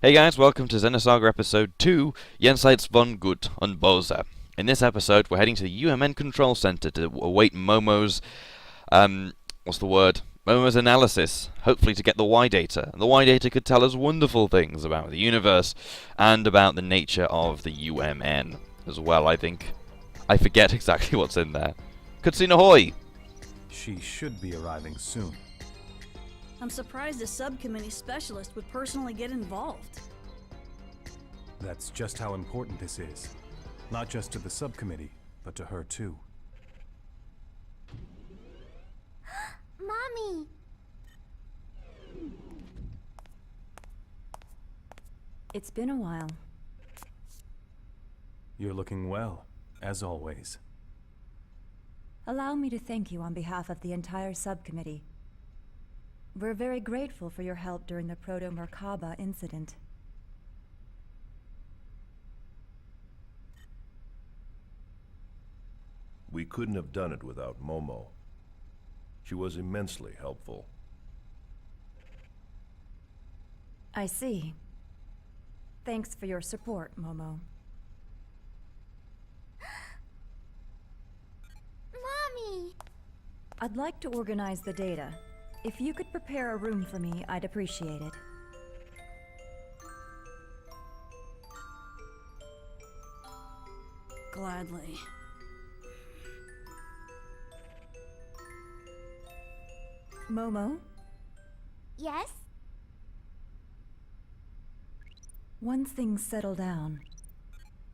Hey guys, welcome to Xenosaga episode 2, Jenseits von Gut und Böse. In this episode, we're heading to the UMN Control Center to await Momo's, Momo's analysis, hopefully to get the Y data. And the Y data could tell us wonderful things about the universe and about the nature of the UMN as well, I think. I forget exactly what's in there. Cutscene ahoy! She should be arriving soon. I'm surprised a subcommittee specialist would personally get involved. That's just how important this is. Not just to the subcommittee, but to her too. Mommy! It's been a while. You're looking well, as always. Allow me to thank you on behalf of the entire subcommittee. We're very grateful for your help during the Proto-Merkaba incident. We couldn't have done it without Momo. She was immensely helpful. I see. Thanks for your support, Momo. Mommy! I'd like to organize the data. If you could prepare a room for me, I'd appreciate it. Gladly. Momo, Yes? once things settle down,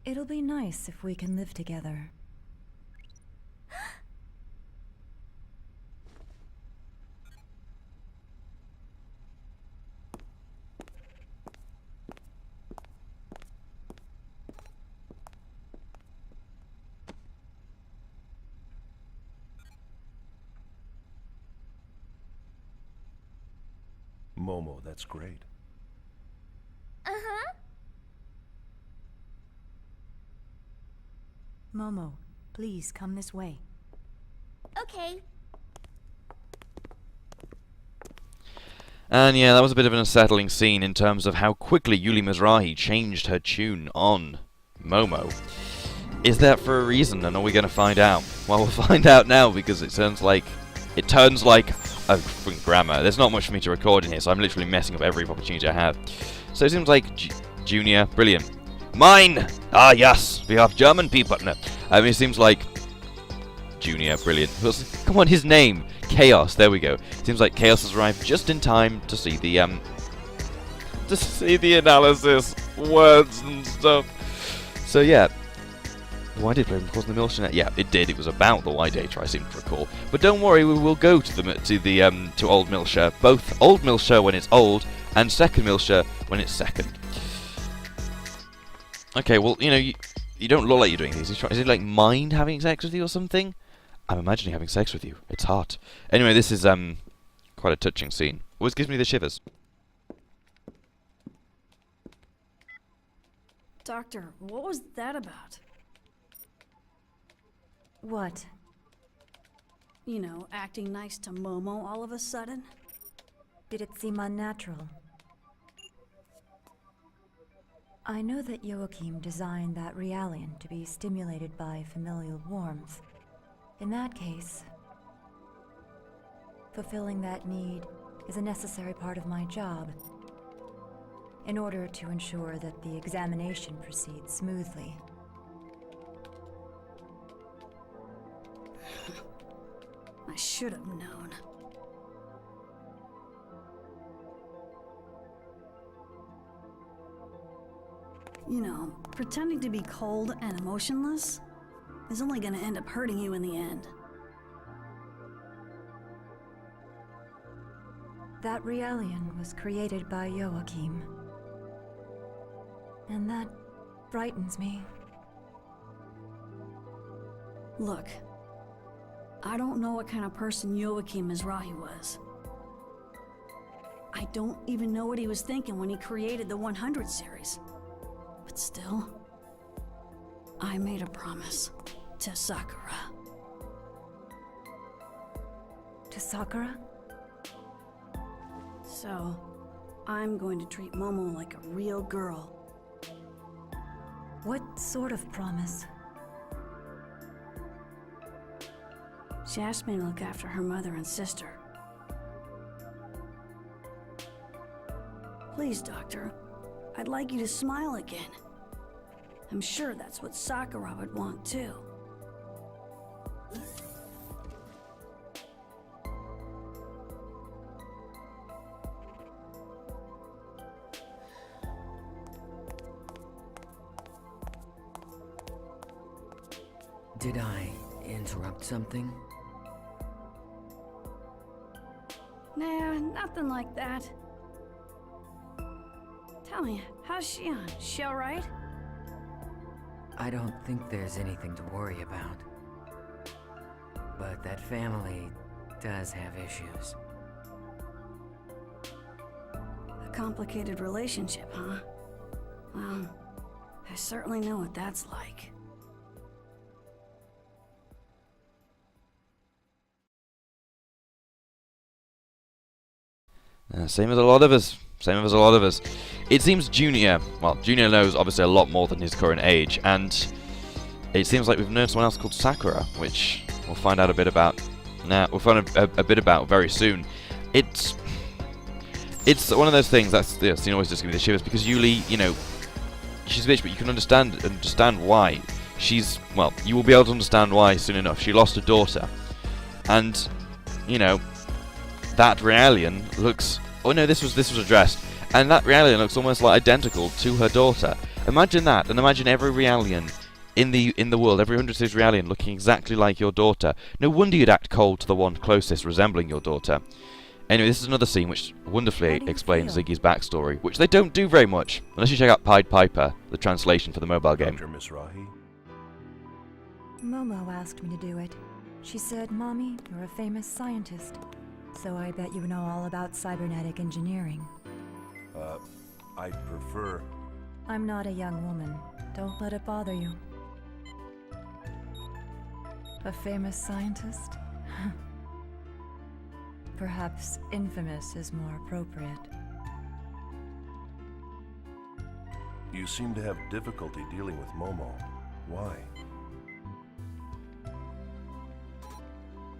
it'll be nice if we can live together. Momo, that's great. Uh-huh. Momo, please come this way. Okay. And yeah, that was a bit of an unsettling scene in terms of how quickly Yuli Mizrahi changed her tune on Momo. Is that for a reason, and are we going to find out? Well, we'll find out now, because it turns like a freaking grammar. There's not much for me to record in here, so I'm literally messing up every opportunity I have. So it seems like Junior, brilliant. Mine! Ah, yes, we have German people. No, I mean, it seems like Junior, brilliant. Come on, his name, Chaos. There we go. Seems like Chaos has arrived just in time to see the analysis, words and stuff. So yeah. Why did Blame cause the Milsha? Yeah, it did. It was about the Y data, I seem to recall. But don't worry, we will go to Old Milsha. Both Old Milsha when it's old, and Second Milsha when it's second. Okay, well, you know, you don't look like you're doing these. Is it like mind having sex with you or something? I'm imagining having sex with you. It's hot. Anyway, this is quite a touching scene. Always gives me the shivers. Doctor, what was that about? What? You know, acting nice to Momo all of a sudden? Did it seem unnatural? I know that Joachim designed that Realian to be stimulated by familial warmth. In that case, fulfilling that need is a necessary part of my job, in order to ensure that the examination proceeds smoothly. I should have known. You know, pretending to be cold and emotionless is only gonna end up hurting you in the end. That Realian was created by Joachim. And that frightens me. Look, I don't know what kind of person Joachim Mizrahi was. I don't even know what he was thinking when he created the 100 series. But still, I made a promise to Sakura. To Sakura? So, I'm going to treat Momo like a real girl. What sort of promise? She asked me to look after her mother and sister. Please, Doctor, I'd like you to smile again. I'm sure that's what Sakura would want too. Did I interrupt something? Nah, nothing like that. Tell me, how's Shion? She alright? I don't think there's anything to worry about. But that family does have issues. A complicated relationship, huh? Well, I certainly know what that's like. Same as a lot of us. Same as a lot of us. It seems Junior knows obviously a lot more than his current age, and it seems like we've known someone else called Sakura, which we'll find out a bit about. We'll find a bit about very soon. It's one of those things that's always just give me the shivers, because Yuli, you know, she's a bitch, but you can understand why. You will be able to understand why soon enough. She lost a daughter, and you know, that Realian looks. Oh no, this was addressed, and that Realian looks almost like identical to her daughter. Imagine that, and imagine every Realian in the world, every 100 series Realian looking exactly like your daughter. No wonder you'd act cold to the one closest resembling your daughter. Anyway, this is another scene which wonderfully explains Ziggy's backstory, which they don't do very much, unless you check out Pied Piper, the translation for the mobile game. Dr. Mizrahi? Momo asked me to do it. She said, "Mommy, you're a famous scientist, so I bet you know all about cybernetic engineering." I prefer... I'm not a young woman. Don't let it bother you. A famous scientist? Perhaps infamous is more appropriate. You seem to have difficulty dealing with Momo. Why?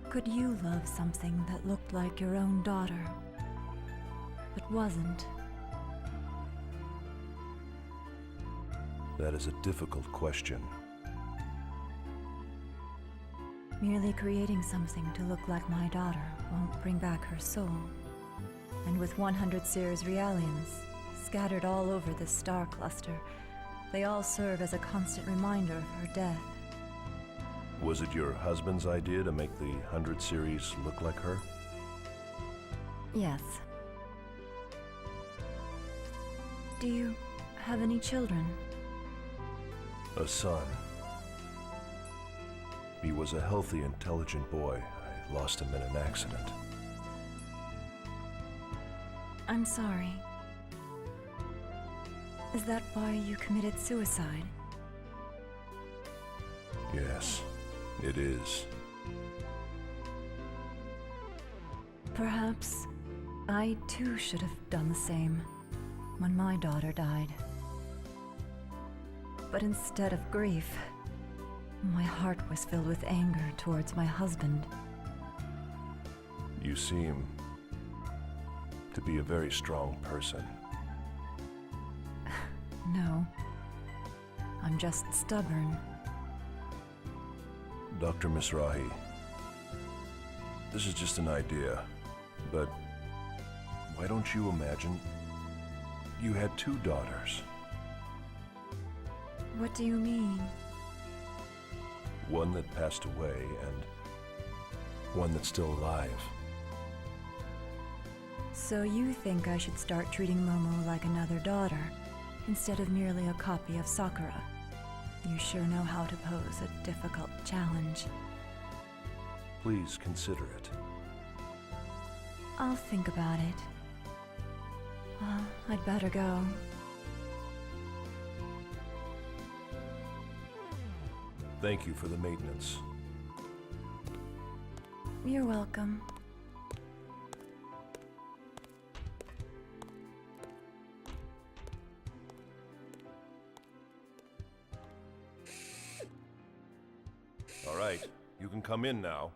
Could you love something that looked like your own daughter, but wasn't? That is a difficult question. Merely creating something to look like my daughter won't bring back her soul. And with 100 Sears Realians scattered all over this star cluster, they all serve as a constant reminder of her death. Was it your husband's idea to make the 100 series look like her? Yes. Do you have any children? A son. He was a healthy, intelligent boy. I lost him in an accident. I'm sorry. Is that why you committed suicide? Yes, it is. Perhaps I too should have done the same when my daughter died. But instead of grief, my heart was filled with anger towards my husband. You seem to be a very strong person. No, I'm just stubborn. Dr. Mizrahi, this is just an idea, but why don't you imagine you had 2 daughters? What do you mean? One that passed away and one that's still alive. So you think I should start treating Momo like another daughter, instead of merely a copy of Sakura? You sure know how to pose a difficult challenge. Please consider it. I'll think about it. Well, I'd better go. Thank you for the maintenance. You're welcome. right. You can come in now.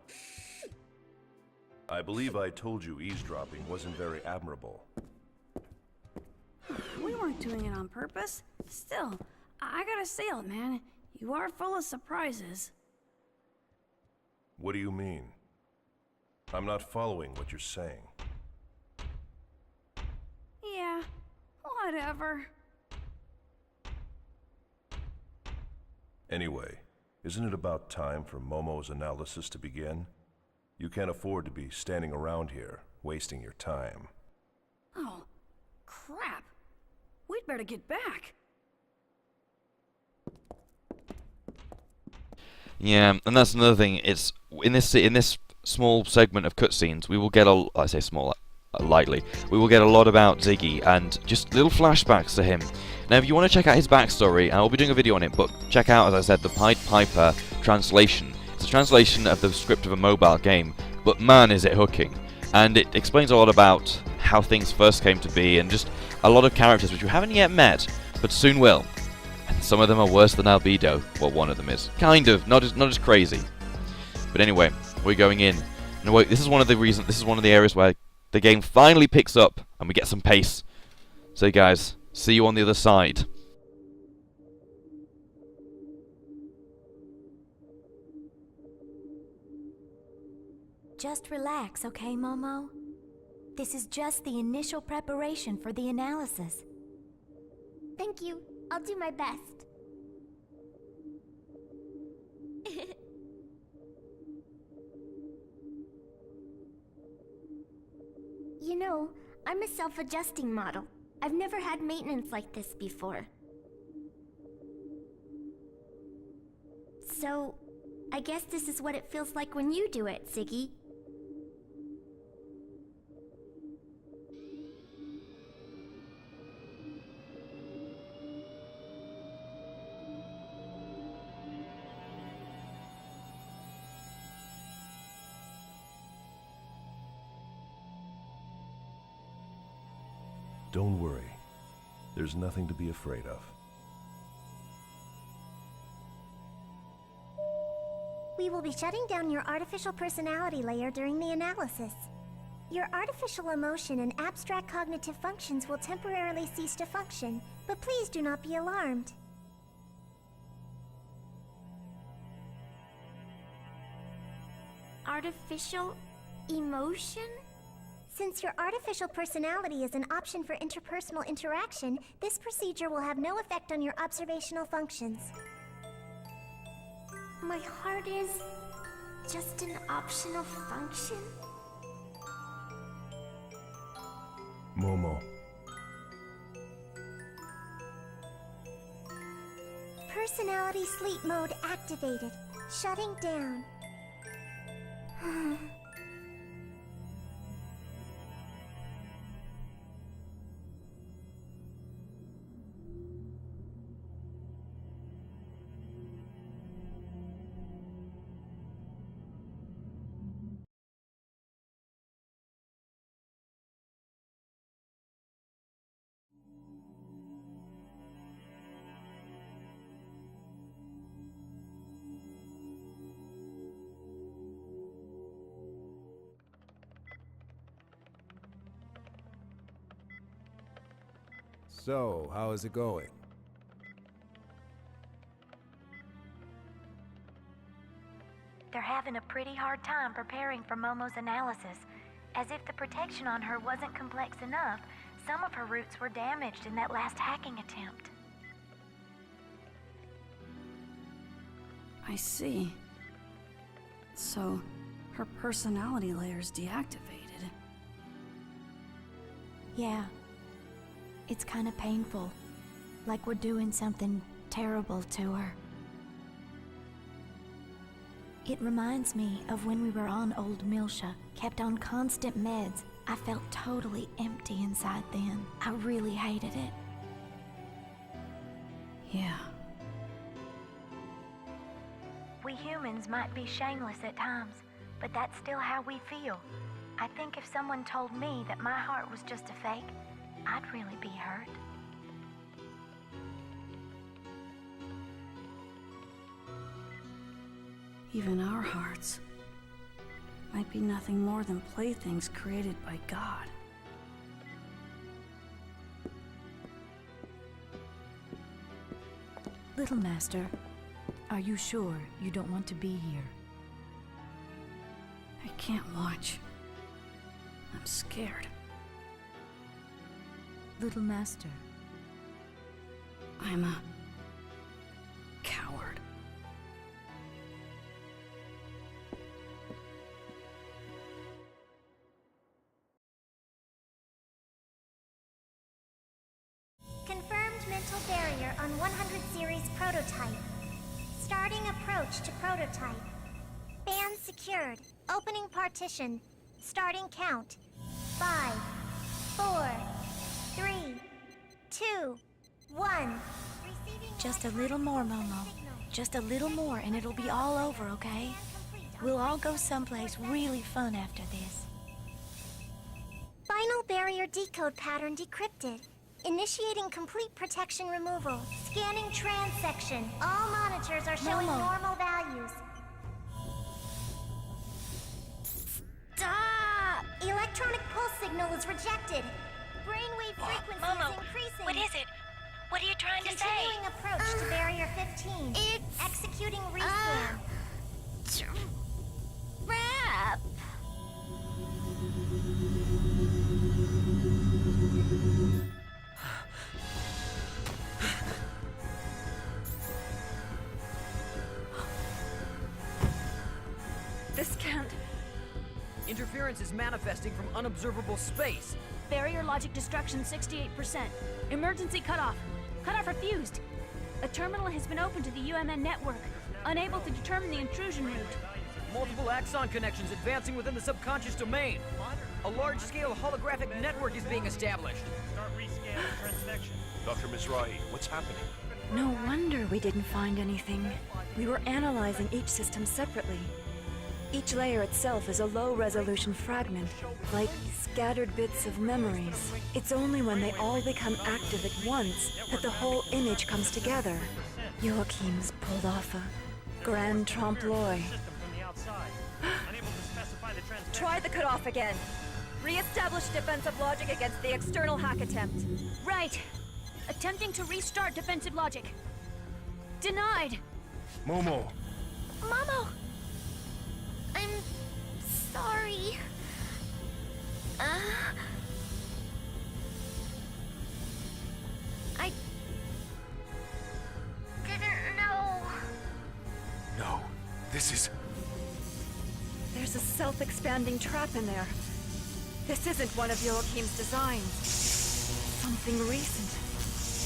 I believe I told you eavesdropping wasn't very admirable. We weren't doing it on purpose. Still, I gotta say it, man. You are full of surprises. What do you mean? I'm not following what you're saying. Yeah, whatever. Anyway, isn't it about time for Momo's analysis to begin? You can't afford to be standing around here, wasting your time. Oh, crap. We'd better get back. Yeah, and that's another thing. It's in this small segment of cutscenes, we will get I say small, lightly. We will get a lot about Ziggy and just little flashbacks to him. Now, if you want to check out his backstory, I will be doing a video on it, but check out, as I said, the Pied Piper translation. It's a translation of the script of a mobile game, but man is it hooking. And it explains a lot about how things first came to be, and just a lot of characters which we haven't yet met, but soon will. And some of them are worse than Albedo. Well, one of them is. Kind of, not as crazy. But anyway, we're going in. And wait, this is one of the areas where the game finally picks up, and we get some pace. So guys, see you on the other side. Just relax, okay, Momo? This is just the initial preparation for the analysis. Thank you. I'll do my best. You know, I'm a self-adjusting model. I've never had maintenance like this before. So, I guess this is what it feels like when you do it, Ziggy. Don't worry. There's nothing to be afraid of. We will be shutting down your artificial personality layer during the analysis. Your artificial emotion and abstract cognitive functions will temporarily cease to function, but please do not be alarmed. Artificial emotion? Since your artificial personality is an option for interpersonal interaction, this procedure will have no effect on your observational functions. My heart is just an optional function? Momo. Personality sleep mode activated. Shutting down. So, how is it going? They're having a pretty hard time preparing for Momo's analysis. As if the protection on her wasn't complex enough, some of her roots were damaged in that last hacking attempt. I see. So, her personality layer's deactivated. Yeah. It's kind of painful. Like we're doing something terrible to her. It reminds me of when we were on Old Milsha, kept on constant meds. I felt totally empty inside then. I really hated it. Yeah. We humans might be shameless at times, but that's still how we feel. I think if someone told me that my heart was just a fake, I'd really be hurt. Even our hearts might be nothing more than playthings created by God. Little Master, are you sure you don't want to be here? I can't watch. I'm scared. Little Master, I'm a coward. Confirmed mental barrier on 100 series prototype. Starting approach to prototype. Band secured. Opening partition. Starting count. 5, 4, 3, 2, 1. Just a little more, Momo. Just a little more and it'll be all over, okay? We'll all go someplace really fun after this. Final barrier decode pattern decrypted. Initiating complete protection removal. Scanning transection. All monitors are showing Momo. normal values. Stop! Electronic pulse signal is rejected. Brainwave frequency Momo, is increasing. what is it? What are you trying to say? Continuing approach to barrier 15. It's Executing rescan. Trap! This can't... Interference is manifesting from unobservable space. Barrier logic destruction 68%. Emergency cutoff. Cutoff refused. A terminal has been opened to the UMN network. Unable to determine the intrusion route. Multiple axon connections advancing within the subconscious domain. A large-scale holographic network is being established. Dr. Mizrahi, what's happening? No wonder we didn't find anything. We were analyzing each system separately. Each layer itself is a low-resolution fragment, like scattered bits of memories. It's only when they all become active at once that the whole image comes together. Joachim's pulled off a grand trompe-l'oeil. Try the cutoff again. Re-establish defensive logic against the external hack attempt. Right. Attempting to restart defensive logic. Denied. Momo! Momo! I'm sorry. I didn't know. No, this is... There's a self-expanding trap in there. This isn't one of Joachim's designs. Something recent.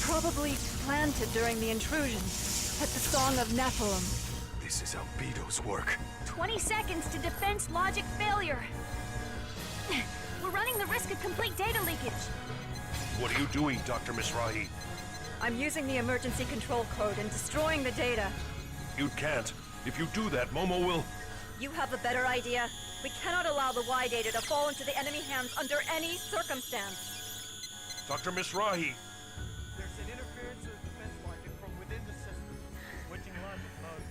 Probably planted during the intrusion at the Song of Nephilim. This is Albedo's work. 20 seconds to defense logic failure. We're running the risk of complete data leakage. What are you doing, Dr. Mizrahi? I'm using the emergency control code and destroying the data. You can't. If you do that, Momo will... You have a better idea. We cannot allow the Y data to fall into the enemy hands under any circumstance. Dr. Mizrahi! There's an interference of defense logic from within the system. Switching logic mode.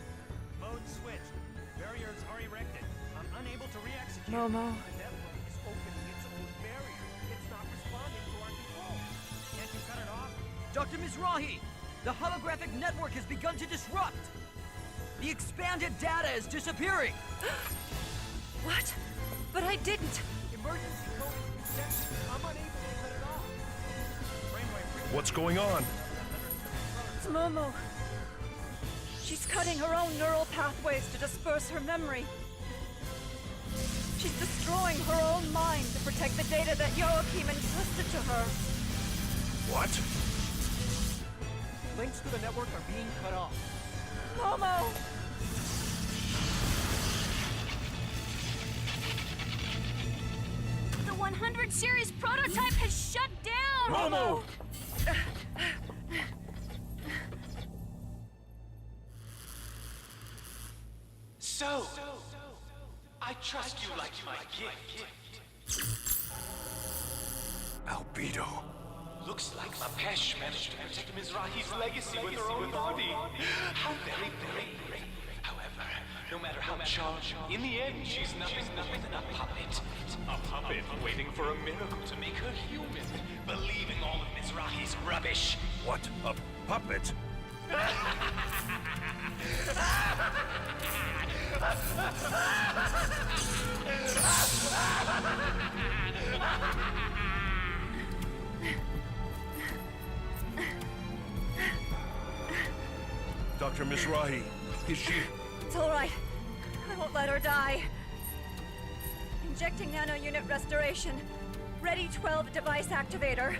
Mode switched. Barriers are erected. I'm unable to re-execute. Momo. The network is opening its own barrier. It's not responding to our control. Can't you cut it off? Dr. Mizrahi! The holographic network has begun to disrupt! The expanded data is disappearing! What? But I didn't. Emergency code is rejected. I'm unable to cut it off. Brainwave frequency. What's going on? It's Momo. She's cutting her own neural pathways to disperse her memory. She's destroying her own mind to protect the data that Joachim entrusted to her. What? Links to the network are being cut off. Momo! The 100 series prototype has shut down! Momo! So, I trust you like my gift. Albedo. Looks like Mapesh managed to protect Mizrahi's legacy with her own body. How very, very brave. However, no matter how charged. In the end, she's nothing than a puppet. A puppet waiting for a miracle to make her human, believing all of Mizrahi's rubbish. What? A puppet? Dr. Mizrahi, is she... It's all right. I won't let her die. Injecting nano unit restoration. Ready 12 device activator.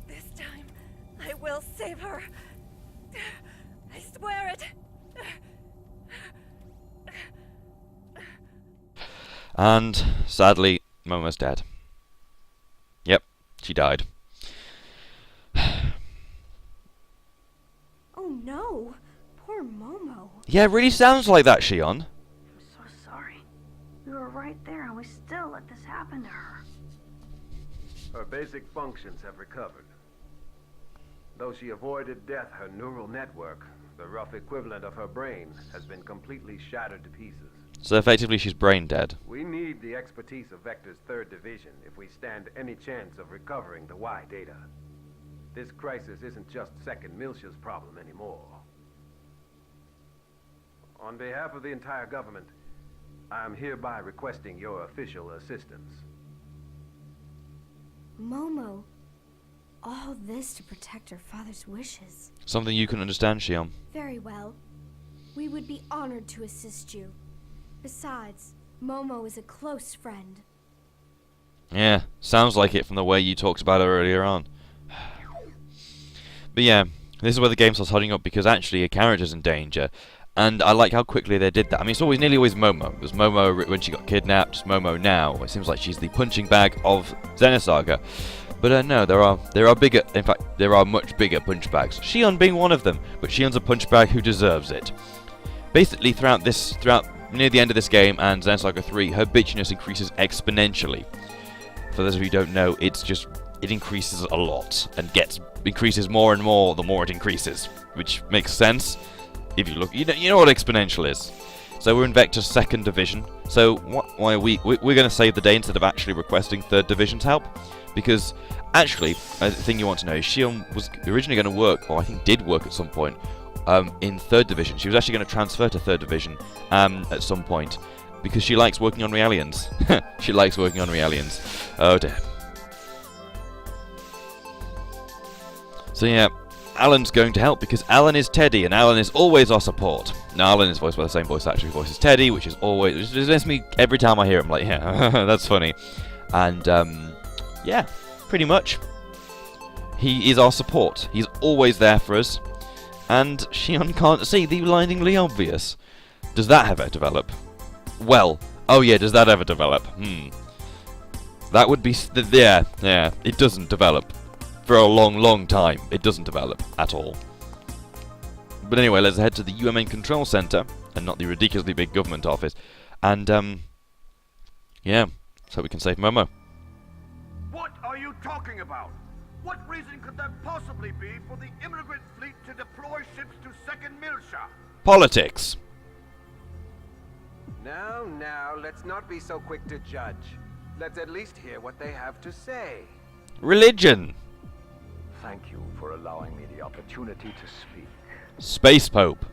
This time, I will save her. I swear it. And sadly, Momo's dead. Yep, she died. Oh no! Poor Momo. Yeah, it really sounds like that, Shion. I'm so sorry. We were right there and we still let this happen to her. Her basic functions have recovered. Though she avoided death, her neural network, the rough equivalent of her brain, has been completely shattered to pieces. So effectively she's brain dead. We need the expertise of Vector's 3rd Division if we stand any chance of recovering the Y data. This crisis isn't just 2nd Miltia's problem anymore. On behalf of the entire government, I am hereby requesting your official assistance. Momo. All this to protect her father's wishes. Something you can understand, Shion. Very well. We would be honored to assist you. Besides, Momo is a close friend. Yeah, sounds like it from the way you talked about her earlier on. But yeah, this is where the game starts holding up because actually a character's in danger. And I like how quickly they did that. I mean, it's nearly always Momo. It was Momo when she got kidnapped, it's Momo now. It seems like she's the punching bag of Xenosaga. But no, there are bigger, in fact, there are much bigger punch bags. Shion being one of them, but Shion's a punch bag who deserves it. Basically, throughout near the end of this game and Xenosaga 3, her bitchiness increases exponentially. For those of you who don't know, it increases a lot and increases more and more the more it increases, which makes sense if you look. You know what exponential is. So we're in Vector's 2nd Division. So why are we're going to save the day instead of actually requesting 3rd Division's help, because actually the thing you want to know is Shion was originally going to work, or I think did work at some point, in 3rd Division. She was actually going to transfer to 3rd Division at some point because she likes working on Realians. She likes working on Realians. Oh dear. So yeah, Alan's going to help because Alan is Teddy and Alan is always our support. Now Alan is voiced by the same voice actor who voices Teddy, which makes me every time I hear him like, yeah, that's funny. And yeah, pretty much. He is our support. He's always there for us. And Shion can't see the blindingly obvious. Does that ever develop? Well, oh yeah, does that ever develop? That would be... yeah, it doesn't develop. For a long, long time, it doesn't develop at all. But anyway, let's head to the UMN Control Center, and not the ridiculously big government office. And, yeah, so we can save Momo. What are you talking about? What reason could there possibly be for the immigrant fleet to deploy ships to 2nd Miltia? Politics. Now, let's not be so quick to judge. Let's at least hear what they have to say. Religion. Thank you for allowing me the opportunity to speak. Space Pope.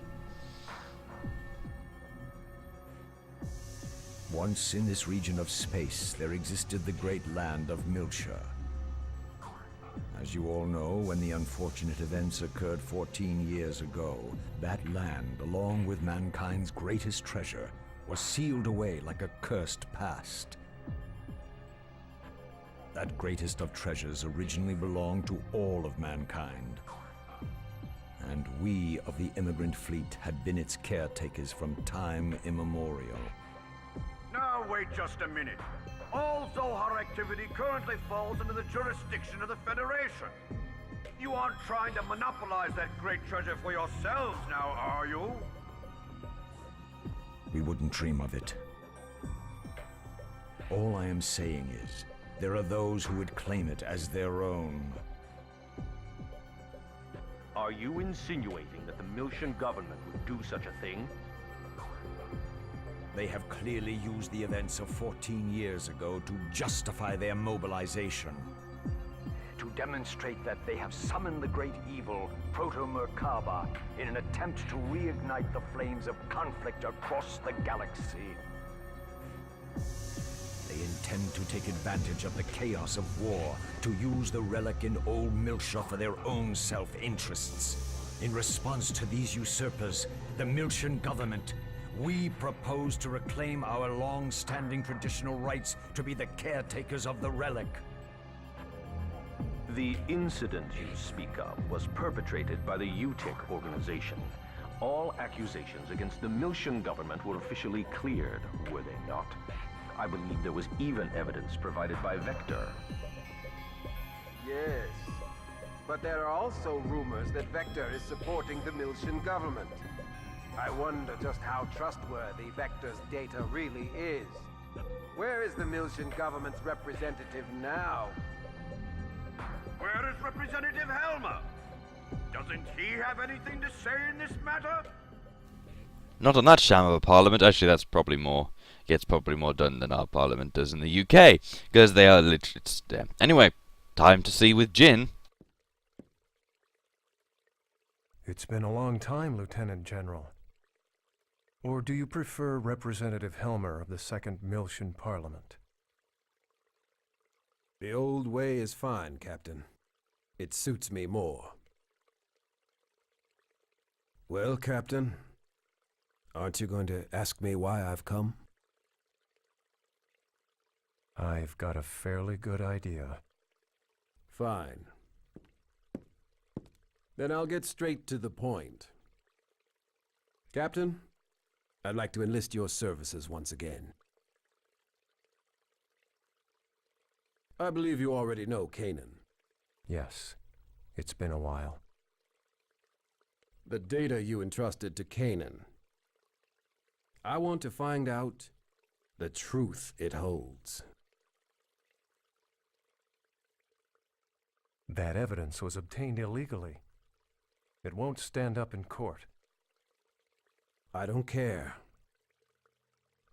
Once in this region of space, there existed the great land of Miltia. As you all know, when the unfortunate events occurred 14 years ago, that land, along with mankind's greatest treasure, was sealed away like a cursed past. That greatest of treasures originally belonged to all of mankind. And we of the immigrant fleet had been its caretakers from time immemorial. Now wait just a minute. All Zohar activity currently falls under the jurisdiction of the Federation. You aren't trying to monopolize that great treasure for yourselves now, are you? we wouldn't dream of it. All I am saying is, there are those who would claim it as their own. Are you insinuating that the Miltian government would do such a thing? They have clearly used the events of 14 years ago to justify their mobilization. To demonstrate that they have summoned the great evil, Proto-Merkaba, in an attempt to reignite the flames of conflict across the galaxy. They intend to take advantage of the chaos of war to use the relic in Old Miltia for their own self-interests. In response to these usurpers, the Miltian government, we propose to reclaim our long-standing traditional rights to be the caretakers of the relic. The incident you speak of was perpetrated by the UTIC organization. All accusations against the Miltian government were officially cleared, were they not? I believe there was even evidence provided by Vector. Yes, but there are also rumors that Vector is supporting the Miltian government. I wonder just how trustworthy Vector's data really is. Where is the Miltian government's representative now? Where is Representative Helmer? Doesn't he have anything to say in this matter? Not on that sham of a parliament. Actually, that's probably more. Gets probably more done than our parliament does in the UK, because they are literally. Anyway, time to see with Jin. It's been a long time, Lieutenant General. Or do you prefer Representative Helmer of the Second Miltian Parliament? The old way is fine, Captain. It suits me more. Well, Captain, aren't you going to ask me why I've come? I've got a fairly good idea. Fine. Then I'll get straight to the point. Captain, I'd like to enlist your services once again. I believe you already know Kanan. Yes, it's been a while. The data you entrusted to Kanan. I want to find out the truth it holds. That evidence was obtained illegally. It won't stand up in court. I don't care.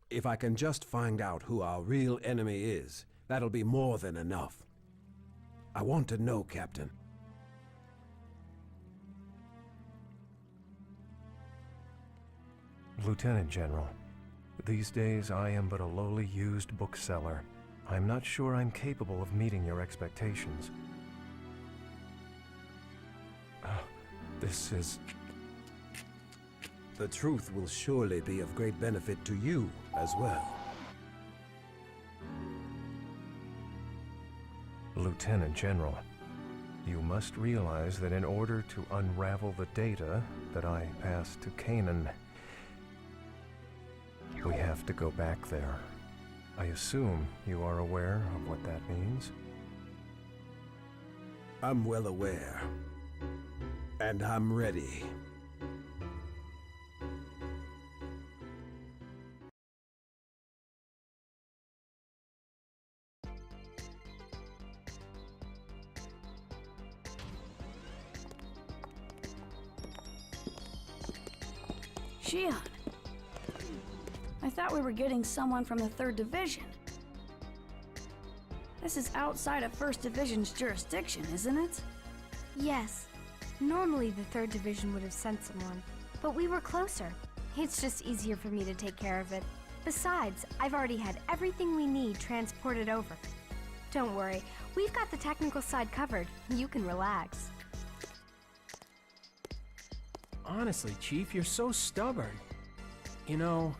If I can just find out who our real enemy is, that'll be more than enough. I want to know, Captain. Lieutenant General, these days I am but a lowly used bookseller. I'm not sure I'm capable of meeting your expectations. This is... The truth will surely be of great benefit to you as well. Lieutenant General, you must realize that in order to unravel the data that I passed to Kanan, we have to go back there. I assume you are aware of what that means? I'm well aware. And I'm ready. Shion. I thought we were getting someone from the 3rd Division. This is outside of 1st Division's jurisdiction, isn't it? Yes. Normally the 3rd Division would have sent someone, but we were closer. It's just easier for me to take care of it. Besides, I've already had everything we need transported over. Don't worry, we've got the technical side covered. You can relax. Honestly, Chief, you're so stubborn. You know,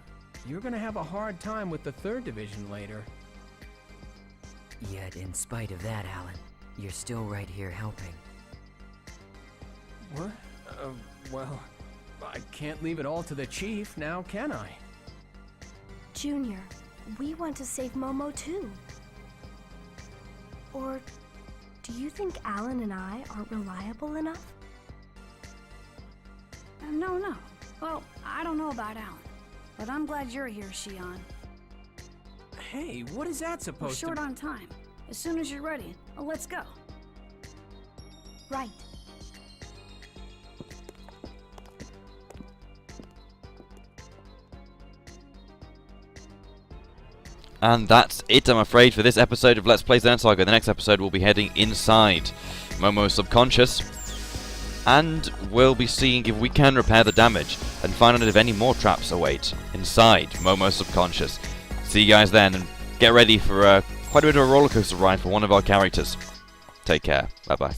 you're gonna have a hard time with the 3rd Division later. Yet, in spite of that, Alan, you're still right here helping. What? Well, I can't leave it all to the Chief now, can I? Junior, we want to save Momo too. Or do you think Alan and I aren't reliable enough? No. Well, I don't know about Alan. But I'm glad you're here, Shion. Hey, what is that We're supposed short to... on time. As soon as you're ready, let's go. Right. And that's it, I'm afraid, for this episode of Let's Play Xenosaga. The next episode we'll be heading inside Momo's subconscious, and we'll be seeing if we can repair the damage and find out if any more traps await inside Momo's subconscious. See you guys then, and get ready for quite a bit of a rollercoaster ride for one of our characters. Take care. Bye bye.